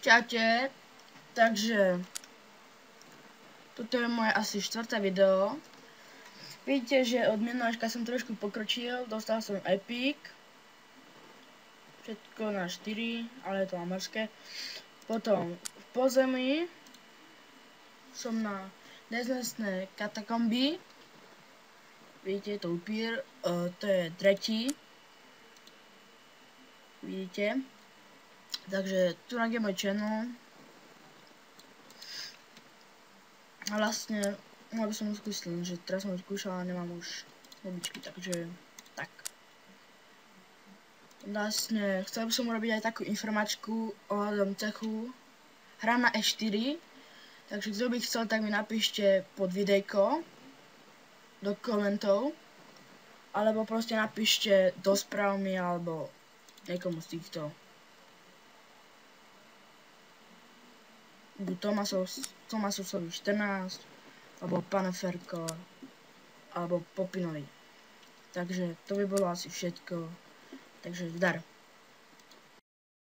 Čaute, takže toto je moje asi 4. video. Vidíte, že od minulého som trošku pokročil, dostal som Epic. Všetko na 4, ale je to amorské. Potom v pozemí som na neznesné katakomby. Vidíte, to upír, to je 3. Vidíte. Takže tu je môj channel. A vlastne, by som skúsil, že teraz som skúšal a nemám už mobičky, takže tak. Vlastne, chcel by som urobiť aj takú informačku ohľadom cechu. Hrám na E4, takže kto by chcel, tak mi napíšte pod videjko do komentov. Alebo proste napíšte do správ mi, alebo niekomu z týchto. Buď Tomasovi 14, alebo Paneferko, alebo Popinovi. Takže to by bolo asi všetko. Takže zdar.